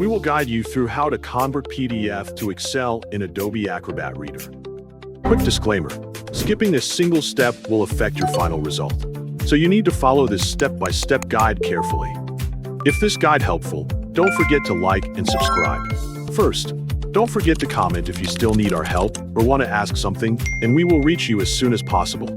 We will guide you through how to convert PDF to Excel in Adobe Acrobat Reader. Quick disclaimer, skipping a single step will affect your final result, so you need to follow this step-by-step guide carefully. If this guide helpful, don't forget to like and subscribe. First, don't forget to comment if you still need our help or want to ask something, and we will reach you as soon as possible.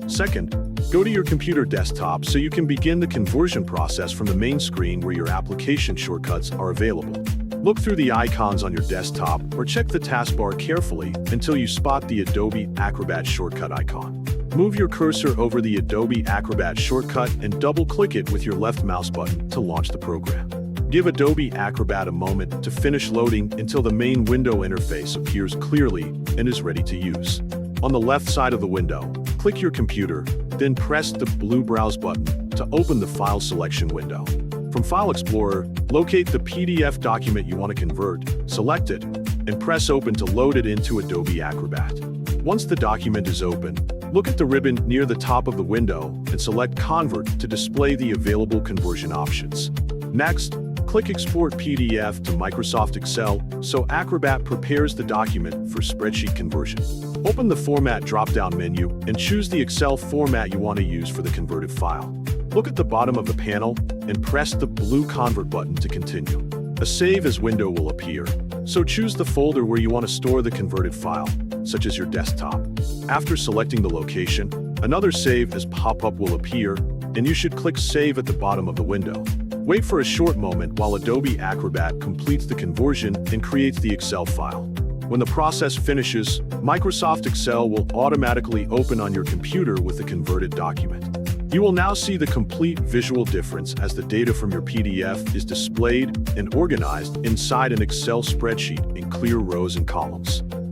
Second, go to your computer desktop so you can begin the conversion process from the main screen where your application shortcuts are available. Look through the icons on your desktop or check the taskbar carefully until you spot the Adobe Acrobat shortcut icon. Move your cursor over the Adobe Acrobat shortcut and double-click it with your left mouse button to launch the program. Give Adobe Acrobat a moment to finish loading until the main window interface appears clearly and is ready to use. On the left side of the window, click your computer, then press the blue Browse button to open the File Selection window. From File Explorer, locate the PDF document you want to convert, select it, and press Open to load it into Adobe Acrobat. Once the document is open, look at the ribbon near the top of the window and select Convert to display the available conversion options. Next, click Export PDF to Microsoft Excel so Acrobat prepares the document for spreadsheet conversion. Open the Format drop-down menu and choose the Excel format you want to use for the converted file. Look at the bottom of the panel and press the blue Convert button to continue. A Save As window will appear, so choose the folder where you want to store the converted file, such as your desktop. After selecting the location, another Save As pop-up will appear, and you should click Save at the bottom of the window. Wait for a short moment while Adobe Acrobat completes the conversion and creates the Excel file. When the process finishes, Microsoft Excel will automatically open on your computer with the converted document. You will now see the complete visual difference as the data from your PDF is displayed and organized inside an Excel spreadsheet in clear rows and columns.